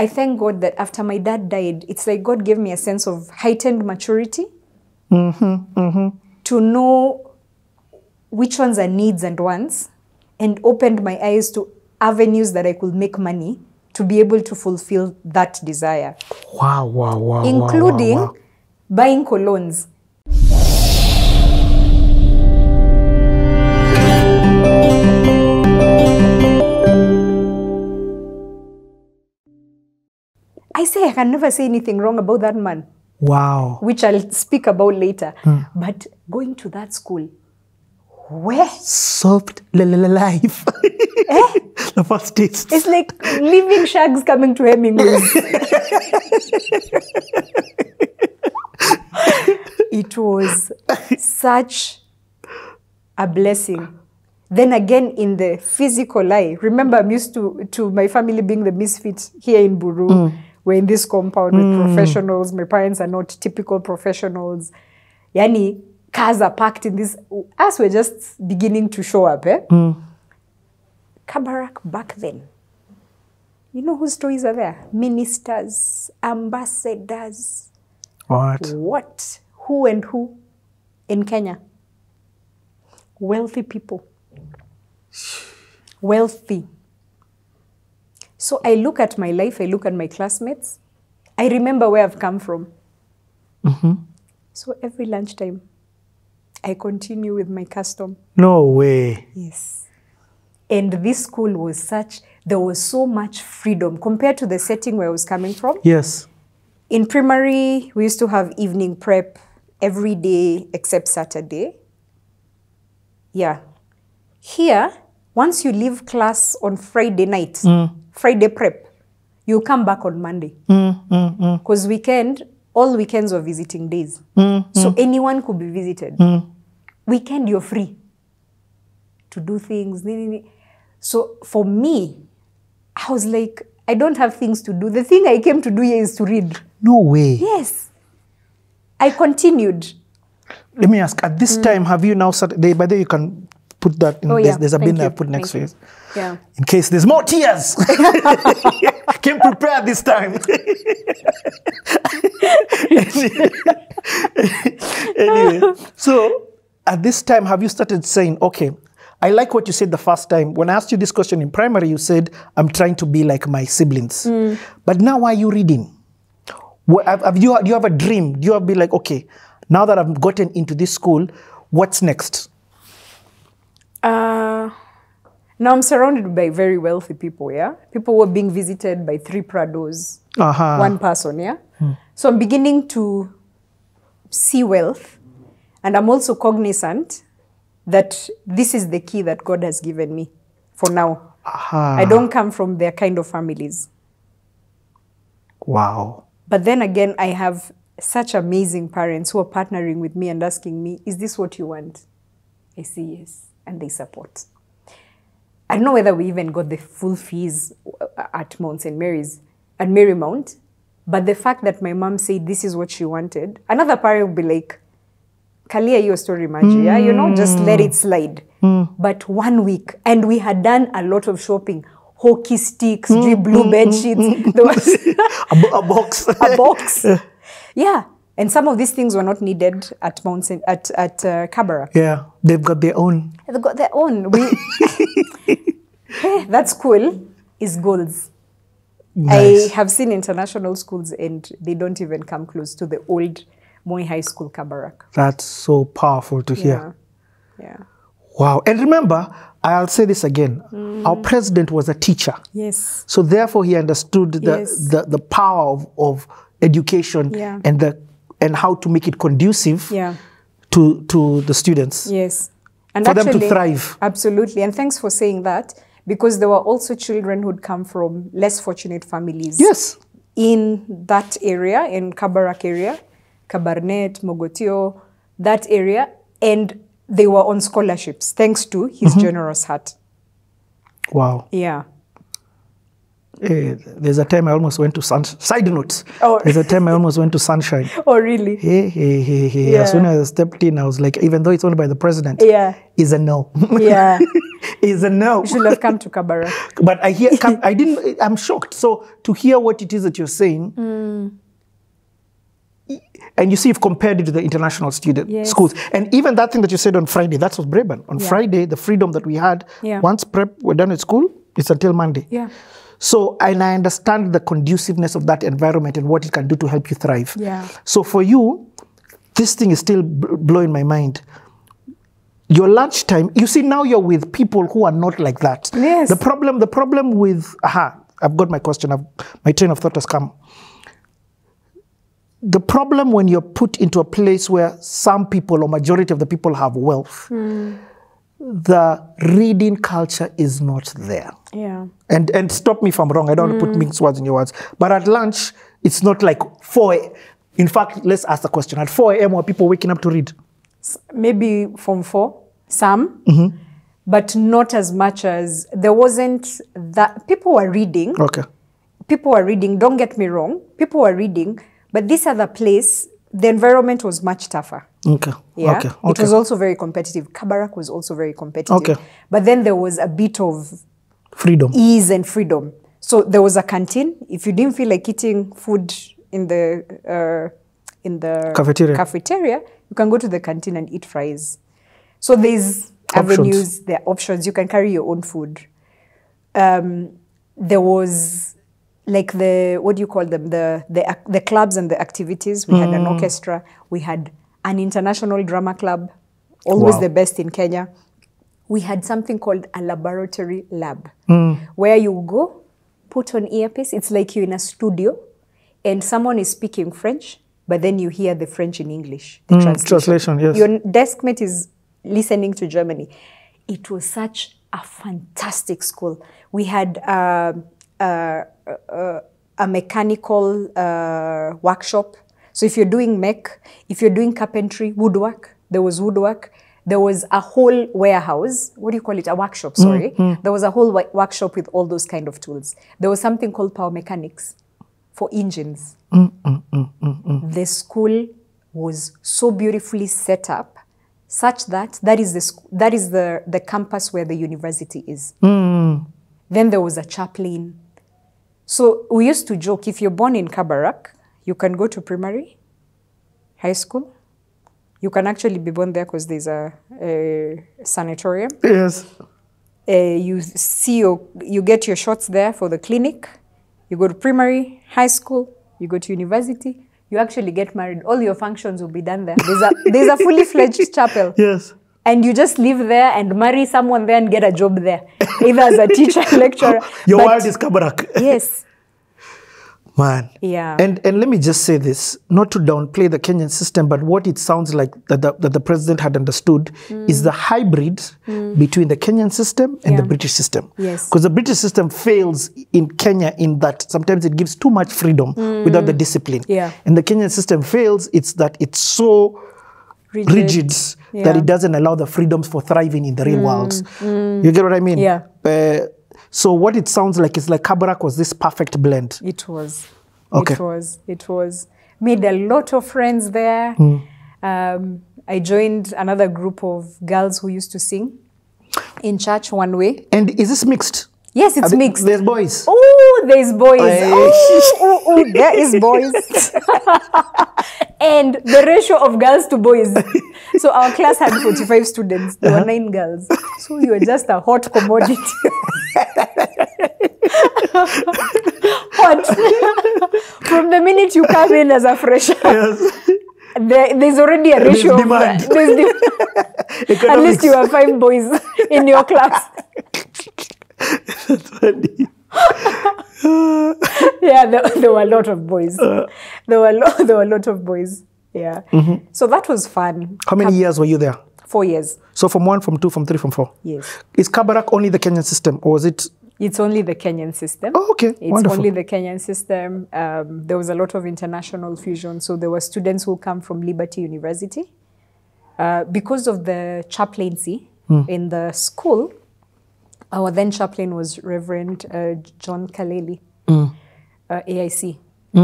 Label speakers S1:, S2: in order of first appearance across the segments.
S1: I thank God that after my dad died, it's like God gave me a sense of heightened maturity to know which ones are needs and wants, and opened my eyes to avenues that I could make money to be able to fulfill that desire.
S2: Wow, wow, wow.
S1: Including
S2: wow, wow.
S1: buying colognes. I say I can never say anything wrong about that man.
S2: Wow.
S1: Which I'll speak about later. But going to that school, where?
S2: Soft life. The first taste.
S1: It's like living shags coming to Hemingway's. It was such a blessing. Then again, in the physical eye, remember I'm used to my family being the misfit here in Buru. We're in this compound with professionals. My parents are not typical professionals. Yani, cars are parked in this. As we're just beginning to show up, Kabarak back then. You know whose stories are there? Ministers, ambassadors.
S2: What?
S1: Who and who in Kenya? Wealthy people. Wealthy. So I look at my life, I look at my classmates. I remember where I've come from. So every lunchtime, I continue with my custom.
S2: No way.
S1: Yes. And this school was there was so much freedom compared to the setting where I was coming from.
S2: Yes.
S1: In primary, we used to have evening prep every day except Saturday. Yeah. Here, once you leave class on Friday night, Friday prep, you come back on Monday. Because all weekends were visiting days. So anyone could be visited. Weekend, you're free to do things. So for me, I was like, I don't have things to do. The thing I came to do here is to read.
S2: No way.
S1: Yes. I continued.
S2: Let me ask, at this time, have you now started, by the way, you can put that in, there's a bin I put next to it.
S1: Yeah.
S2: In case there's more tears. Came prepared this time. Anyway, so at this time, have you started saying, okay, I like what you said the first time. When I asked you this question in primary, you said, I'm trying to be like my siblings. But now why are you reading? Do you have a dream? Do you have be like, okay, now that I've gotten into this school, what's next?
S1: Now I'm surrounded by very wealthy people, yeah? People who are being visited by 3 Prados, one person, yeah? So I'm beginning to see wealth, and I'm also cognizant that this is the key that God has given me for now. I don't come from their kind of families.
S2: Wow.
S1: But then again, I have such amazing parents who are partnering with me and asking me, is this what you want? I say yes, and they support. I don't know whether we even got the full fees at Mount St. Mary's, at Marymount, but the fact that my mom said this is what she wanted, another parent would be like, Kalia, your story, Maji, yeah? You know, just let it slide. But 1 week, and we had done a lot of shopping, hockey sticks, blue bed sheets. There was
S2: a box.
S1: A box. Yeah. And some of these things were not needed at Kabarak.
S2: Yeah, they've got their own.
S1: They've got their own. Hey, that school is goals.
S2: Nice.
S1: I have seen international schools and they don't even come close to the old Moi High School Kabarak.
S2: That's so powerful to hear.
S1: Yeah.
S2: Wow. And remember, I'll say this again. Our president was a teacher.
S1: Yes.
S2: So therefore he understood the power of education and how to make it conducive to the students.
S1: Yes. And
S2: for them to thrive.
S1: Absolutely. And thanks for saying that, because there were also children who'd come from less fortunate families.
S2: Yes.
S1: In that area, in Kabarak area, Kabarnet, Mogotio, that area, and they were on scholarships thanks to his generous heart.
S2: Wow.
S1: Yeah.
S2: There's a time I almost went to side notes.
S1: Oh.
S2: There's a time I almost went to Sunshine.
S1: Oh, really?
S2: Hey.
S1: Yeah.
S2: As soon as I stepped in, I was like, even though it's owned by the president, it's a no.
S1: Yeah.
S2: is a no.
S1: You should have come to Kabarak.
S2: But I hear, I'm shocked. So to hear what it is that you're saying, and you see, you've compared it to the international schools. And even that thing that you said on Friday, that was Breban. On Friday, the freedom that we had, once prep we're done at school, it's until Monday.
S1: Yeah.
S2: So, and I understand the conduciveness of that environment and what it can do to help you thrive.
S1: Yeah.
S2: So for you, this thing is still blowing my mind. Your lunchtime, you see, now you're with people who are not like that.
S1: Yes.
S2: The problem with, I've got my question, my train of thought has come. The problem when you're put into a place where some people or majority of the people have wealth, the reading culture is not there.
S1: Yeah.
S2: And stop me if I'm wrong, I don't want to put mixed words in your words. But at lunch, it's not like 4 a.m. In fact, let's ask the question. At 4 a.m. were people waking up to read?
S1: Maybe from 4, some, but not as much as, there wasn't that, people were reading.
S2: Okay.
S1: People were reading, don't get me wrong, people were reading, but this other place, the environment was much tougher.
S2: Okay.
S1: Yeah.
S2: Okay.
S1: It was also very competitive. Kabarak was also very competitive.
S2: Okay.
S1: But then there was a bit of
S2: freedom,
S1: ease and freedom. So there was a canteen. If you didn't feel like eating food in the cafeteria, you can go to the canteen and eat fries. So there's avenues, there are options. You can carry your own food. There was like what do you call them? The clubs and the activities. We had an orchestra. We had an international drama club, always the best in Kenya. We had something called a laboratory lab, where you go, put on earpiece. It's like you're in a studio, and someone is speaking French, but then you hear the French in English. The
S2: translation, yes.
S1: Your deskmate is listening to Germany. It was such a fantastic school. We had a mechanical workshop. So if you're doing if you're doing carpentry, woodwork, there was woodwork. There was a whole warehouse. What do you call it? A workshop, sorry. There was a whole workshop with all those kind of tools. There was something called power mechanics for engines. The school was so beautifully set up, such that is the campus where the university is. Then there was a chaplain. So we used to joke, if you're born in Kabarak, you can go to primary, high school. You can actually be born there because there's a sanatorium.
S2: Yes.
S1: You get your shots there for the clinic. You go to primary, high school, you go to university, you actually get married. All your functions will be done there. There's a fully fledged chapel.
S2: Yes.
S1: And you just live there and marry someone there and get a job there, either as a teacher, lecturer.
S2: Your world is Kabarak.
S1: Yes.
S2: Man.
S1: Yeah.
S2: And let me just say this, not to downplay the Kenyan system, but what it sounds like that the president had understood is the hybrid between the Kenyan system and the British system.
S1: Yes.
S2: Because the British system fails in Kenya in that sometimes it gives too much freedom without the discipline.
S1: Yeah.
S2: And the Kenyan system fails, it's that it's so rigid that it doesn't allow the freedoms for thriving in the real world. You get what I mean?
S1: Yeah.
S2: So what it sounds like is like Kabarak was this perfect blend.
S1: It was.
S2: Okay.
S1: It was. Made a lot of friends there. I joined another group of girls who used to sing in church one way.
S2: And is this mixed?
S1: Yes, it's mixed.
S2: There's boys.
S1: Oh, there's boys. Oh, there is boys. And the ratio of girls to boys. So our class had 45 students. There were 9 girls. So you were just a hot commodity. Hot. From the minute you come in as a fresher, there's already a ratio of demand. At least you have 5 boys in your class.
S2: That's funny.
S1: Yeah, there were a lot of boys. There were a lot of boys. Yeah. So that was fun.
S2: How many years were you there?
S1: 4 years.
S2: So from 1, from 2, from 3, from 4?
S1: Yes.
S2: Is Kabarak only the Kenyan system, or was it?
S1: It's only the Kenyan system.
S2: Oh, okay.
S1: It's
S2: wonderful.
S1: only the Kenyan system. There was a lot of international fusion. So there were students who come from Liberty University. Because of the chaplaincy in the school, our then chaplain was Reverend John Kaleli, AIC.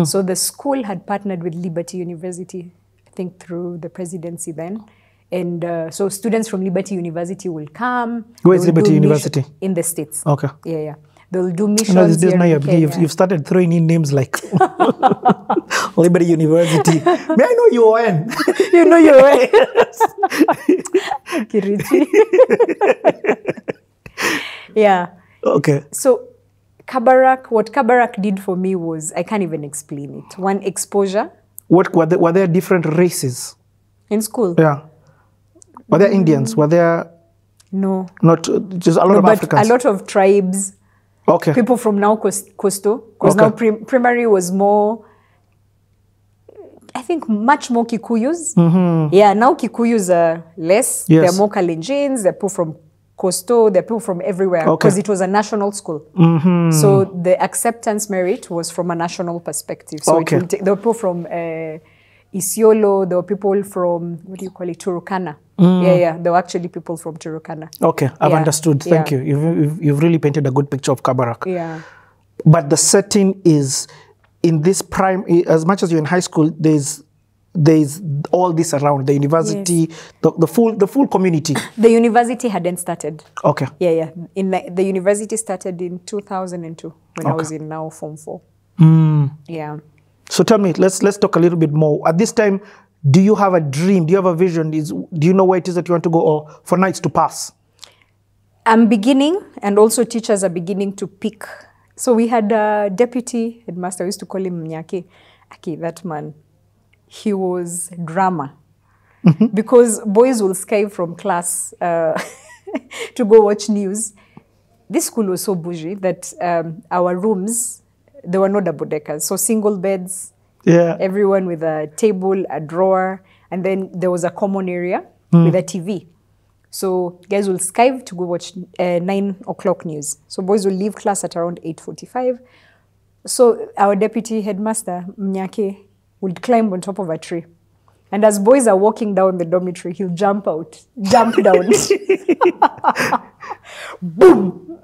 S1: So the school had partnered with Liberty University, I think through the presidency then, And so students from Liberty University will come.
S2: Where is
S1: They will
S2: Liberty
S1: do
S2: University?
S1: In the States.
S2: Okay.
S1: Yeah, yeah. They'll do missions.
S2: No, this
S1: here
S2: now
S1: in Kenya.
S2: you've started throwing in names like Liberty University. May I know your UN?
S1: You know your way. Kirichi. Yeah.
S2: Okay.
S1: So Kabarak, what Kabarak did for me was, I can't even explain it. One, exposure.
S2: What were there different races?
S1: In school?
S2: Yeah. Were there Indians? Were there
S1: No.
S2: not just a lot of
S1: But
S2: Africans?
S1: a lot of tribes.
S2: Okay.
S1: People from now coastal. Because now primary was more, I think, much more Kikuyus. Yeah, now Kikuyus are less.
S2: Yes.
S1: There are more Kalenjins. There are people from coastal. There are people from everywhere.
S2: Okay.
S1: Because it was a national school. So the acceptance merit was from a national perspective. So
S2: Okay.
S1: there were people from Isiolo. There were people from, what do you call it, Turukana. Yeah. There were actually people from Turukana.
S2: Okay, I've
S1: Yeah.
S2: understood. Thank
S1: Yeah.
S2: you. You've really painted a good picture of Kabarak.
S1: Yeah.
S2: But the setting is in this prime. As much as you're in high school, there's all this around the university, the full community.
S1: The university hadn't started.
S2: Okay.
S1: Yeah. The university started in 2002 when I was in now Form 4. Yeah.
S2: So tell me, let's talk a little bit more. At this time, do you have a dream? Do you have a vision? Do you know where it is that you want to go, or for nights to pass?
S1: I'm beginning, and also teachers are beginning to pick. So we had a deputy headmaster. We used to call him Mnyake. Okay, that man, he was drama. Because boys will skype from class to go watch news. This school was so bougie that our rooms, there were no double deckers. So single beds, everyone with a table, a drawer, and then there was a common area with a TV. So guys will Skype to go watch 9 o'clock news. So boys will leave class at around 8:45. So our deputy headmaster, Mnyake, would climb on top of a tree. And as boys are walking down the dormitory, he'll jump down. Boom!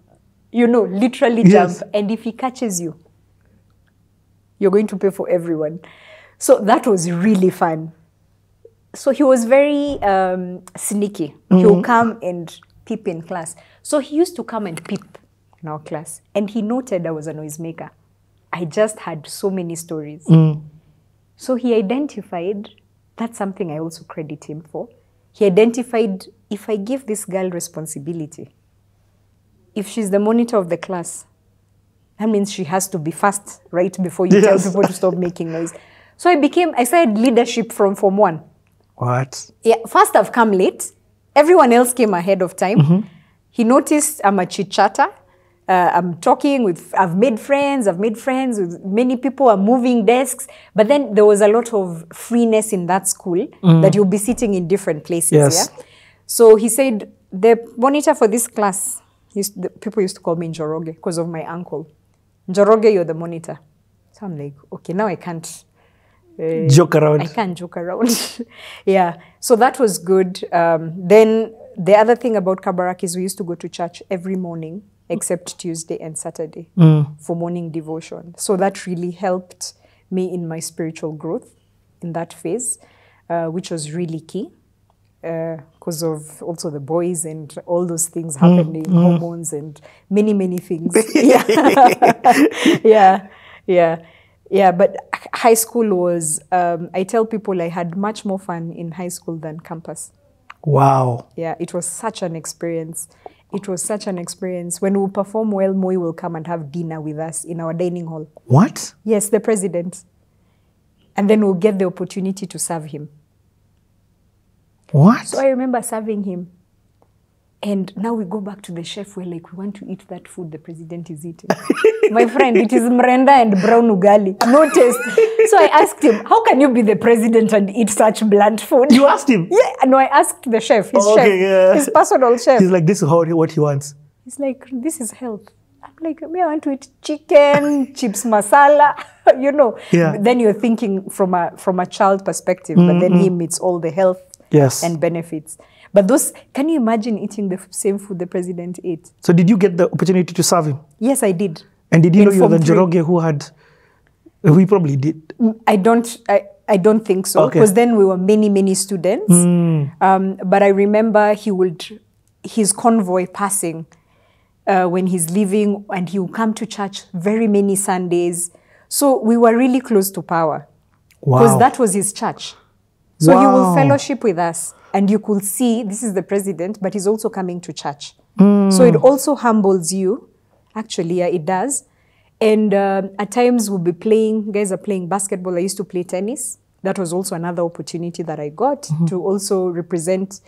S1: You know, literally jump. And if he catches you, you're going to pay for everyone. So that was really fun. So he was very sneaky. He would come and peep in class. So he used to come and peep in our class. And he noted I was a noisemaker. I just had so many stories. So he identified, that's something I also credit him for. He identified, if I give this girl responsibility, if she's the monitor of the class, that means she has to be fast right before you tell people to stop making noise. So I started leadership from Form 1.
S2: What?
S1: Yeah, first I've come late. Everyone else came ahead of time. He noticed I'm a chit-chatter. I'm talking with, I've made friends with many people. I'm moving desks. But then there was a lot of freeness in that school that you'll be sitting in different places. Yeah? So he said, the monitor for this class, people used to call me Njoroge because of my uncle. Njoroge, you're the monitor. So I'm like, okay, now I can't
S2: joke around.
S1: I can't joke around. Yeah. So that was good. Then the other thing about Kabarak is we used to go to church every morning except Tuesday and Saturday for morning devotion. So that really helped me in my spiritual growth in that phase, which was really key because of also the boys and all those things happening, hormones and many, many things. Yeah, but high school was, I tell people I had much more fun in high school than campus.
S2: Wow.
S1: Yeah, it was such an experience. It was such an experience. When we perform well, Moi will come and have dinner with us in our dining hall.
S2: What?
S1: Yes, the president. And then we'll get the opportunity to serve him.
S2: What?
S1: So I remember serving him. And now we go back to the chef. We're like, we want to eat that food the president is eating. My friend, it is mrenda and brown ugali. No taste. So I asked him, how can you be the president and eat such bland food?
S2: You asked him?
S1: Yeah. No, I asked the chef, his his personal chef.
S2: He's like, this is what he wants.
S1: He's like, this is health. I'm like, I want to eat chicken, chips masala, you know.
S2: Yeah.
S1: Then you're thinking from a child perspective, but then him, it's all the health and benefits. But those, can you imagine eating the same food the president ate?
S2: So did you get the opportunity to serve him?
S1: Yes, I did.
S2: And did you know you were the Njoroge who he probably did?
S1: I don't think so,
S2: Okay.
S1: because then we were many students. But I remember his convoy passing when he's leaving, and he would come to church very many Sundays. So we were really close to power, because that was his church. So he will fellowship with us, and you could see this is the president, but he's also coming to church. So it also humbles you. Actually, yeah, it does. And at times we'll be playing, guys are playing basketball. I used to play tennis. That was also another opportunity that I got to also represent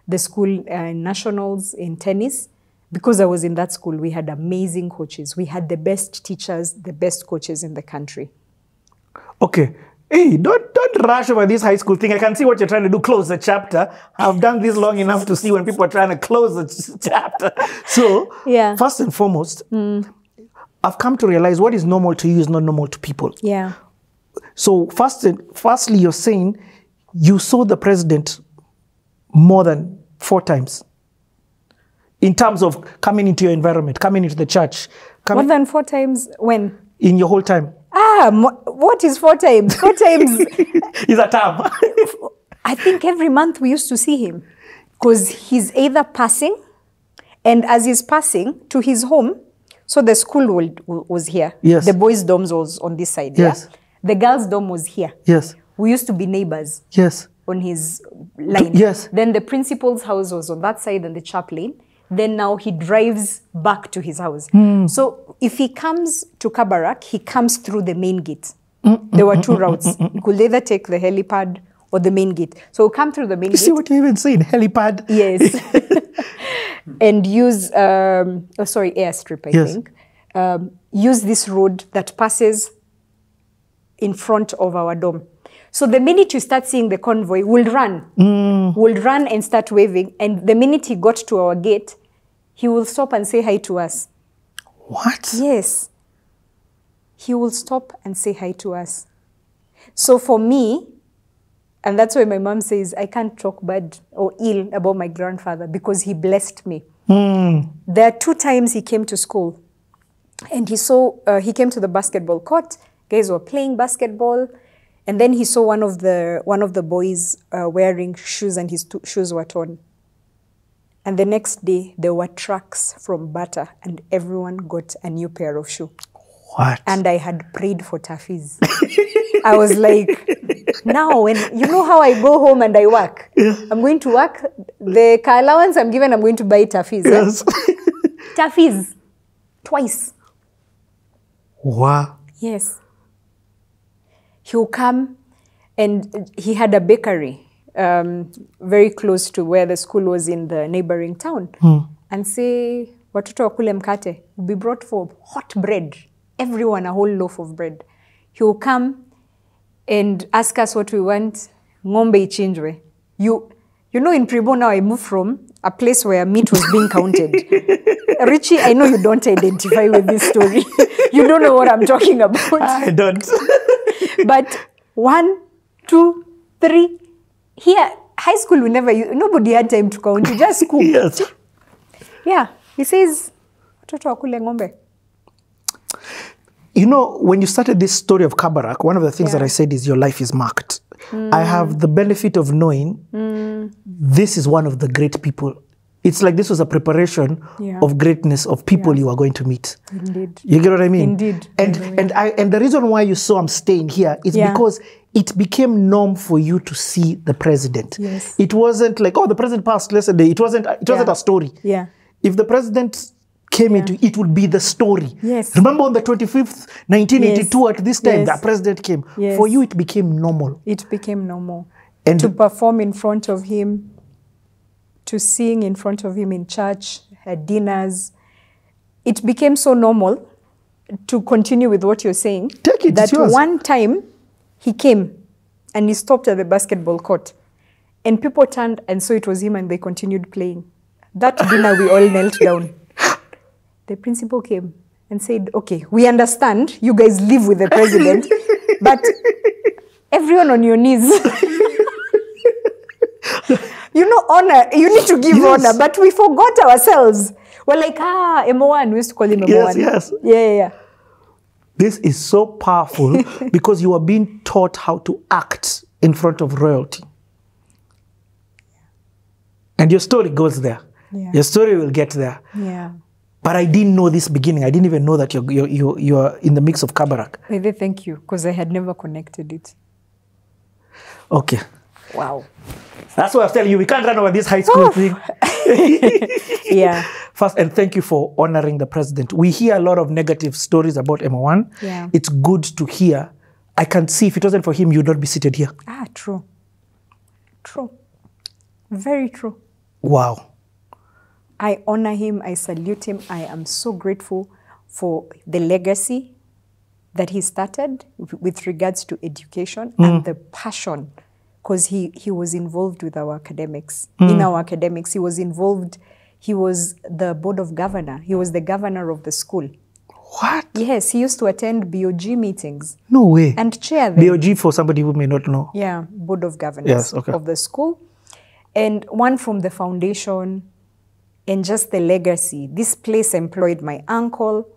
S1: the school nationals in tennis. Because I was in that school, we had amazing coaches. We had the best teachers, the best coaches in the country.
S2: Okay. Hey, don't rush over this high school thing. I can see what you're trying to do. Close the chapter. I've done this long enough to see when people are trying to close the chapter. So, first and foremost, I've come to realize what is normal to you is not normal to people.
S1: Yeah.
S2: So, firstly, you're saying you saw the president more than 4 times in terms of coming into your environment, coming into the church.
S1: More than 4 times when?
S2: In your whole time.
S1: What is 4 times? 4 times
S2: is a term.
S1: I think every month we used to see him, because he's either passing, and as he's passing to his home, so the school was here.
S2: Yes.
S1: The boys' dorms was on this side.
S2: Yes.
S1: Yeah? The girls' dorm was here.
S2: Yes.
S1: We used to be neighbors.
S2: Yes.
S1: On his line.
S2: Yes.
S1: Then the principal's house was on that side and the chaplain. Then now he drives back to his house. So if he comes to Kabarak, he comes through the main gate. There were 2 routes. He could either take the helipad or the main gate. So he'll come through the main gate.
S2: You see what you're even saying? Helipad?
S1: Yes. And use, airstrip, I think. Use this road that passes in front of our dome. So the minute you start seeing the convoy, we'll run. We'll run and start waving. And the minute he got to our gate, he will stop and say hi to us.
S2: What?
S1: Yes. He will stop and say hi to us. So for me, and that's why my mom says, I can't talk bad or ill about my grandfather, because he blessed me. There are 2 times he came to school, and he came to the basketball court. Guys were playing basketball. And then he saw one of the boys wearing shoes, and his shoes were torn. And the next day, there were trucks from Bata, and everyone got a new pair of shoes.
S2: What?
S1: And I had prayed for tafis. I was like, now, when you know how I go home and I work, I'm going to work. The car allowance I'm given, I'm going to buy tafis.
S2: Yes.
S1: Tafis, twice.
S2: Wow.
S1: Yes. He'll come, and he had a bakery very close to where the school was in the neighboring town, and say, watoto wakule mkate, will be brought for hot bread, everyone a whole loaf of bread. He'll come and ask us what we want, ng'ombe ichinjwe. You know, in Pribo now I moved from a place where meat was being counted. Richie, I know you don't identify with this story. You don't know what I'm talking about.
S2: I don't.
S1: But 1, 2, 3. Here, high school, nobody had time to count. You just cook.
S2: Yes.
S1: Yeah. He says, watoto wakule ng'ombe.
S2: You know, when you started this story of Kabarak, one of the things that I said is your life is marked. I have the benefit of knowing this is one of the great people. It's like this was a preparation of greatness of people you are going to meet.
S1: Indeed.
S2: You get what I mean?
S1: Indeed.
S2: And the reason why you saw I'm staying here is because it became norm for you to see the president.
S1: Yes.
S2: It wasn't like, oh, the president passed yesterday. It wasn't a story.
S1: Yeah.
S2: If the president came into it, would be the story.
S1: Yes.
S2: Remember on the 25th, 1982, at this time, the president came.
S1: Yes.
S2: For you, it became normal.
S1: It became normal.
S2: And
S1: to perform in front of him, to sing in front of him in church, at dinners. It became so normal, to continue with what you're saying,
S2: Take it,
S1: that
S2: it's yours.
S1: one time he came and he stopped at the basketball court, and people turned and saw it was him, and they continued playing. That dinner, we all knelt down. The principal came and said, okay, we understand you guys live with the president, but everyone on your knees. You know, honor, you need to give honor, but we forgot ourselves. We're like, M1, we used to call him M1.
S2: Yes.
S1: Yeah.
S2: This is so powerful because you are being taught how to act in front of royalty. And your story goes there.
S1: Yeah.
S2: Your story will get there.
S1: Yeah.
S2: But I didn't know this beginning. I didn't even know that you're in the mix of Kabarak.
S1: Maybe thank you, because I had never connected it.
S2: Okay.
S1: Wow.
S2: That's what I was telling you. We can't run over this high school thing.
S1: Yeah.
S2: First, and thank you for honoring the president. We hear a lot of negative stories about M1.
S1: Yeah.
S2: It's good to hear. I can see if it wasn't for him, you'd not be seated here.
S1: Ah, true. True. Very true.
S2: Wow.
S1: I honor him. I salute him. I am so grateful for the legacy that he started with regards to education and the passion, because he was involved with our academics. In our academics, he was involved. He was the board of governor. He was the governor of the school.
S2: What?
S1: Yes, he used to attend BOG meetings.
S2: No way.
S1: And chair them.
S2: BOG, for somebody who may not know.
S1: Yeah, board of governors
S2: Yes, okay.
S1: of the school. And one from the foundation, and just the legacy. This place employed my uncle.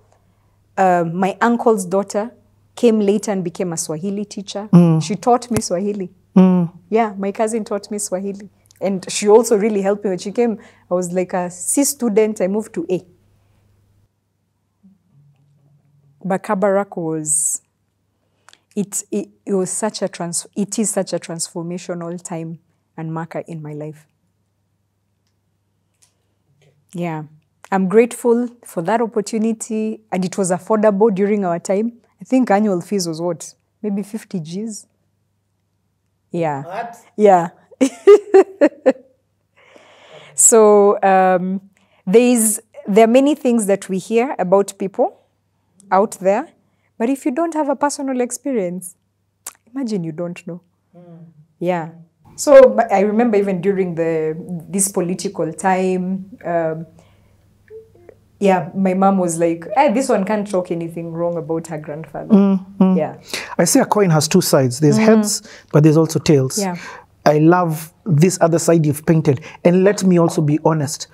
S1: My uncle's daughter came later and became a Swahili teacher. She taught me Swahili. Yeah, my cousin taught me Swahili. And she also really helped me when she came. I was like a C student. I moved to A. But Kabarak was, it was such a it is such a transformational time and marker in my life. Yeah. I'm grateful for that opportunity, and it was affordable during our time. I think annual fees was what? Maybe 50 Gs? Yeah.
S2: What?
S1: Yeah. So there are many things that we hear about people out there, but if you don't have a personal experience, imagine you don't know. Yeah. So but I remember even during this political time, yeah, my mom was like, this one can't talk anything wrong about her grandfather. Yeah.
S2: I say a coin has two sides. There's heads, but there's also tails.
S1: Yeah.
S2: I love this other side you've painted. And let me also be honest.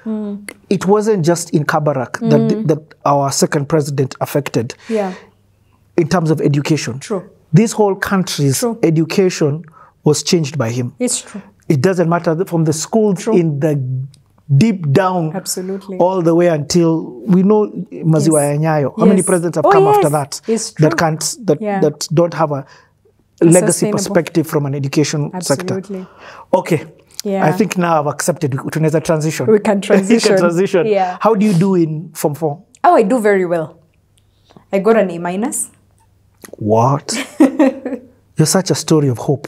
S2: It wasn't just in Kabarak that our second president affected.
S1: Yeah.
S2: In terms of education.
S1: True.
S2: This whole country's education was changed by him.
S1: It's true.
S2: It doesn't matter from the schools in the deep down.
S1: Absolutely.
S2: All the way until we know Maziwa ya Nyayo. How many presidents have come after that?
S1: It's true.
S2: That don't have a legacy perspective from an education sector. Okay.
S1: Yeah.
S2: I think now I've accepted. Tunaweza transition.
S1: We can transition.
S2: We can transition.
S1: Yeah.
S2: How do you do in Form 4?
S1: Oh, I do very well. I got an A-.
S2: What? You're such a story of hope.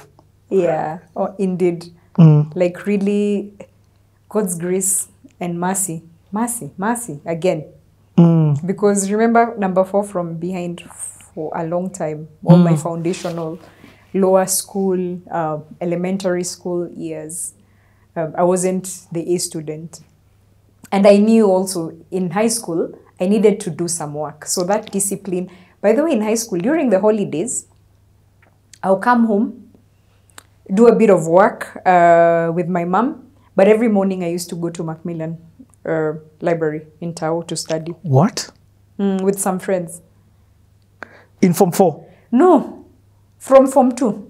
S1: Yeah. Oh, indeed. Like really, God's grace and mercy. Mercy again. Because remember, number 4 from behind for a long time. All my foundational, lower school, elementary school years. I wasn't the A student. And I knew also in high school, I needed to do some work. So that discipline, by the way, in high school, during the holidays, I'll come home, do a bit of work with my mom. But every morning I used to go to Macmillan Library in Tao to study.
S2: What?
S1: With some friends.
S2: In Form 4?
S1: No, from Form 2.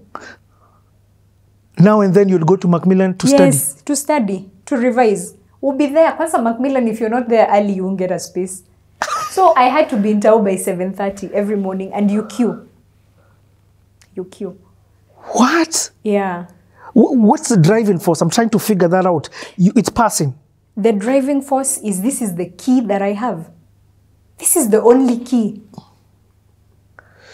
S2: Now and then you'll go to Macmillan to study?
S1: Yes, to study, to revise. We'll be there. Kwanza Macmillan, if you're not there early, you won't get a space. So I had to be in Tao by 7:30 every morning, and you queue. You queue.
S2: What?
S1: Yeah.
S2: What's the driving force? I'm trying to figure that out. It's passing.
S1: The driving force is this is the key that I have. This is the only key.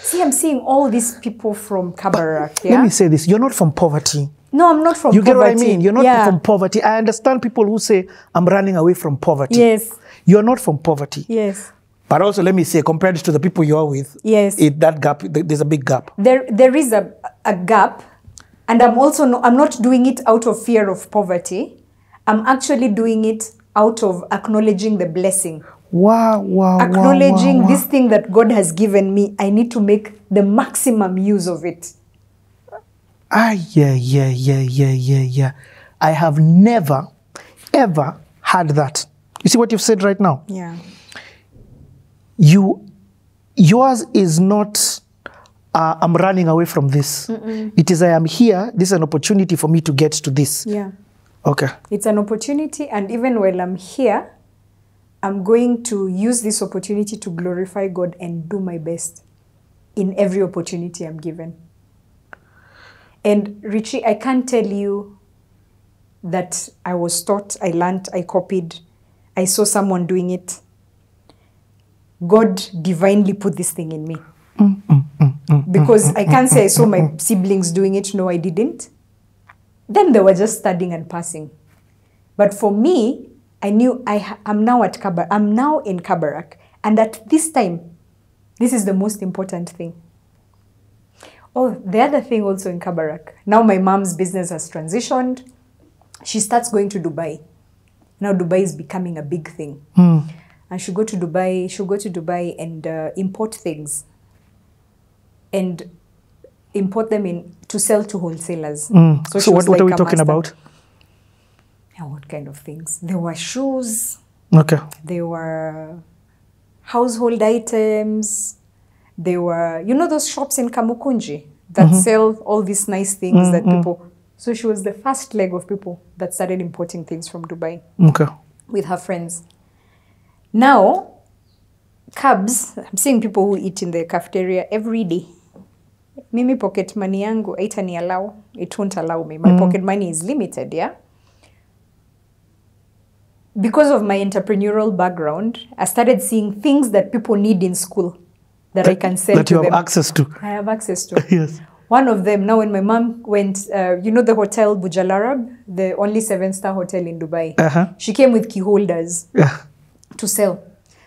S1: See, I'm seeing all these people from Kabarak. Yeah?
S2: Let me say this. You're not from poverty.
S1: No, I'm not from poverty.
S2: You get what I mean? You're not from poverty. I understand people who say, I'm running away from poverty.
S1: Yes.
S2: You're not from poverty.
S1: Yes.
S2: But also, let me say, compared to the people you're with,
S1: yes,
S2: that gap, there's a big gap.
S1: There is a gap. And I'm also I'm not doing it out of fear of poverty. I'm actually doing it out of acknowledging the blessing.
S2: Wow, wow,
S1: acknowledging this thing that God has given me. I need to make the maximum use of it.
S2: Yeah. I have never, ever had that. You see what you've said right now?
S1: Yeah.
S2: You yours is not, I'm running away from this. It is, I am here. This is an opportunity for me to get to this.
S1: Yeah.
S2: Okay.
S1: It's an opportunity, and even while I'm here, I'm going to use this opportunity to glorify God and do my best in every opportunity I'm given. And Richie, I can't tell you that I was taught, I learned, I copied, I saw someone doing it. God divinely put this thing in me. Because I can't say I saw my siblings doing it. No, I didn't. Then they were just studying and passing. But for me, I knew I'm now at Kabarak. I'm now in Kabarak. And at this time, this is the most important thing. Oh, the other thing also in Kabarak. Now my mom's business has transitioned. She starts going to Dubai. Now Dubai is becoming a big thing. And she'll go to Dubai and import things. And import them in to sell to wholesalers.
S2: So what are we talking about?
S1: Yeah, what kind of things? There were shoes.
S2: Okay.
S1: There were household items. There were, you know those shops in Kamukunji that sell all these nice things that people... So she was the first leg of people that started importing things from Dubai.
S2: Okay.
S1: With her friends. Now, cabs, I'm seeing people who eat in the cafeteria every day. Mimi pocket money yangu, haitani allow, it won't allow me. My pocket money is limited, yeah? Because of my entrepreneurial background, I started seeing things that people need in school that I can sell to them.
S2: That you have access to.
S1: I have access to.
S2: Yes.
S1: One of them, now when my mom went, you know the hotel Bujalarab, the only 7-star hotel in Dubai. She came with key holders to sell.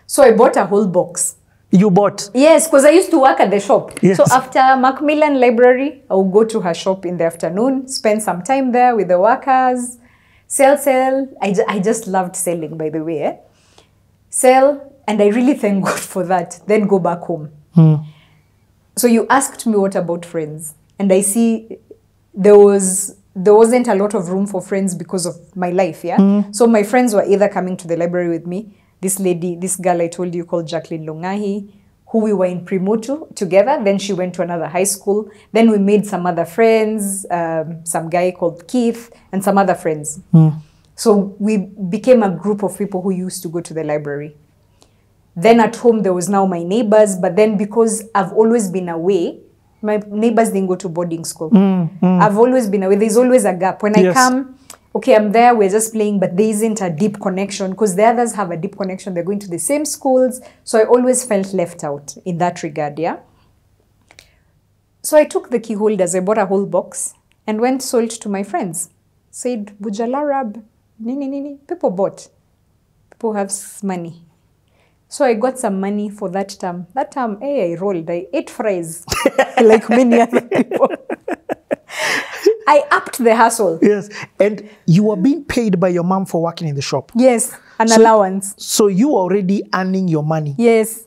S1: So I bought a whole box.
S2: You bought?
S1: Yes, because I used to work at the shop.
S2: Yes.
S1: So after Macmillan Library, I would go to her shop in the afternoon, spend some time there with the workers, sell. I just loved selling, by the way. Eh? Sell, and I really thank God for that. Then go back home. So you asked me what about friends, and I see there wasn't a lot of room for friends because of my life, yeah? So my friends were either coming to the library with me, this lady, this girl I told you called Jacqueline Longahi, who we were in Primotu together. Then she went to another high school. Then we made some other friends, some guy called Keith, and some other friends. So we became a group of people who used to go to the library. Then at home, there was now my neighbors. But then because I've always been away, my neighbors didn't go to boarding school. I've always been away. There's always a gap. When I come, okay, I'm there, we're just playing, but there isn't a deep connection because the others have a deep connection. They're going to the same schools. So I always felt left out in that regard, yeah? So I took the key holders, I bought a whole box and went sold to my friends. Said, Bujalarab, people bought. People have money. So I got some money for that term. That term, I rolled. I ate fries like many other people. I upped the hustle.
S2: Yes. And you were being paid by your mom for working in the shop.
S1: Yes. An allowance.
S2: So you were already earning your money.
S1: Yes.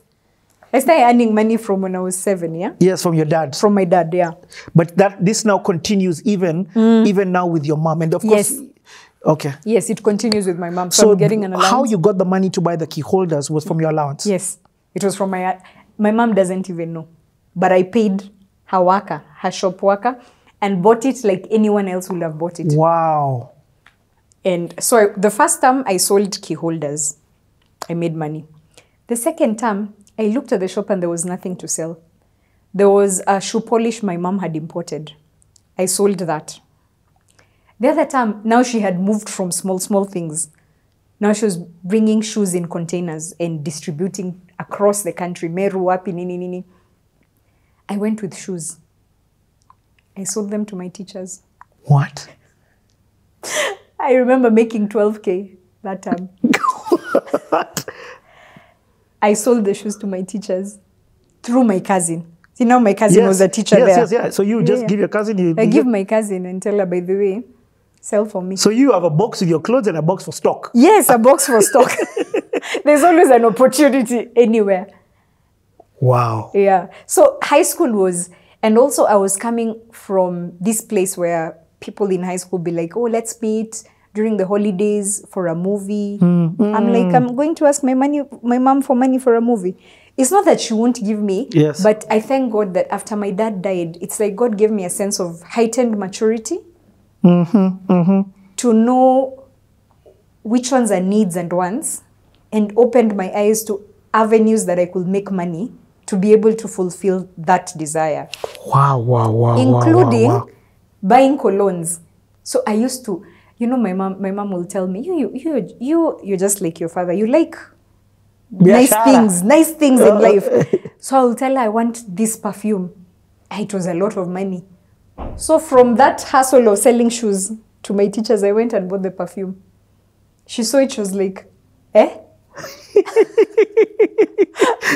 S1: I started earning money from when I was 7, yeah?
S2: Yes, from your dad.
S1: From my dad, yeah.
S2: But this now continues even now with your mom. And of course...
S1: Yes.
S2: Okay.
S1: Yes, it continues with my mom. So I'm getting an allowance.
S2: How you got the money to buy the key holders was from your allowance?
S1: Yes. It was from my mom doesn't even know. But I paid her worker, her shop worker, and bought it like anyone else would have bought it.
S2: Wow.
S1: And so the first time I sold key holders, I made money. The second time, I looked at the shop and there was nothing to sell. There was a shoe polish my mom had imported. I sold that. The other time, now she had moved from small things. Now she was bringing shoes in containers and distributing across the country. Meru, wapi, nini. I went with shoes. I sold them to my teachers.
S2: What?
S1: I remember making 12K that time. I sold the shoes to my teachers through my cousin. See, now my cousin was a teacher there.
S2: Yes. So you just give your cousin...
S1: I give my cousin and tell her, by the way, sell for me.
S2: So you have a box with your clothes and a box for stock?
S1: Yes, a box for stock. There's always an opportunity anywhere.
S2: Wow.
S1: Yeah. So high school was... And also I was coming from this place where people in high school be like, oh, let's meet during the holidays for a movie. I'm like, I'm going to ask my mom for money for a movie. it's not that she won't give me,
S2: Yes.
S1: but I thank God that after my dad died, it's like God gave me a sense of heightened maturity to know which ones are needs and wants, and opened my eyes to avenues that I could make money to be able to fulfill that desire.
S2: Wow.
S1: Including buying colognes. So I used to, my mom will tell me, you're just like your father. You like nice things in life. So I'll tell her I want this perfume. It was a lot of money. So from that hustle of selling shoes to my teachers, I went and bought the perfume. She saw it, she was like, eh?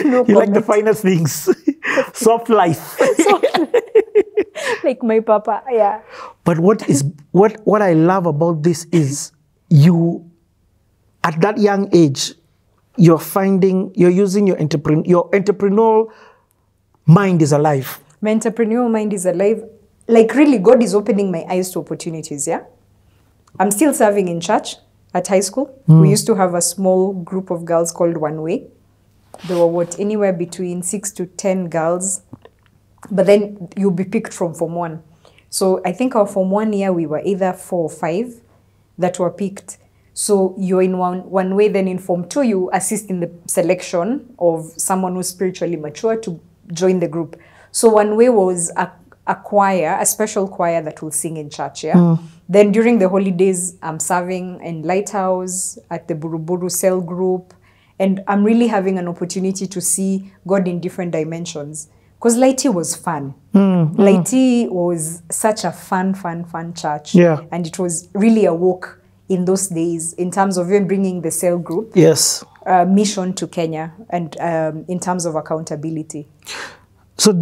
S1: No,
S2: you like the finest things. Soft life.
S1: Like my papa, yeah.
S2: But what I love about this is you, at that young age, you're using your entrepreneurial mind is alive.
S1: My entrepreneurial mind is alive. Like really, God is opening my eyes to opportunities, yeah? I'm still serving in church at high school. We used to have a small group of girls called One Way. There were anywhere between 6 to 10 girls. But then you'll be picked from Form 1. So I think our Form 1 year, we were either 4 or 5 that were picked. So you're in one way, then in Form 2, you assist in the selection of someone who's spiritually mature to join the group. So One Way was a choir, a special choir that will sing in church, yeah? Then during the holidays, I'm serving in Lighthouse, at the Buruburu Cell Group, and I'm really having an opportunity to see God in different dimensions. Because Lighty was fun. Lighty was such a fun church.
S2: Yeah.
S1: And it was really a walk in those days in terms of even bringing the cell group mission to Kenya and in terms of accountability.
S2: So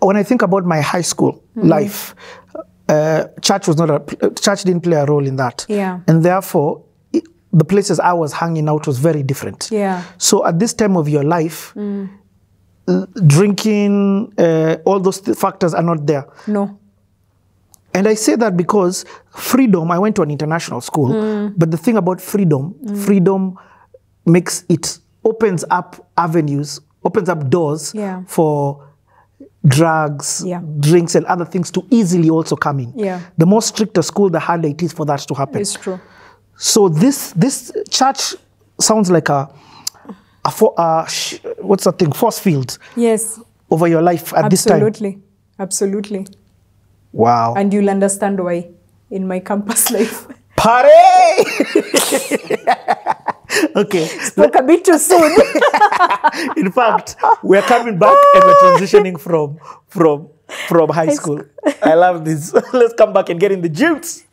S2: when I think about my high school life, church didn't play a role in that.
S1: Yeah.
S2: And therefore, the places I was hanging out was very different.
S1: Yeah.
S2: So at this time of your life, drinking, all those factors are not there.
S1: No.
S2: And I say that because freedom, I went to an international school, but the thing about freedom opens up avenues, opens up doors for drugs, drinks, and other things to easily also come in.
S1: Yeah.
S2: The more stricter school, the harder it is for that to happen.
S1: It's true.
S2: So this church sounds like what's that thing? Force field.
S1: Yes.
S2: Over your life at this time.
S1: Absolutely.
S2: Wow.
S1: And you'll understand why in my campus life.
S2: Party! Okay.
S1: Spoke a bit too soon.
S2: In fact, we're coming back and we're transitioning from high school. I love this. Let's come back and get in the juice.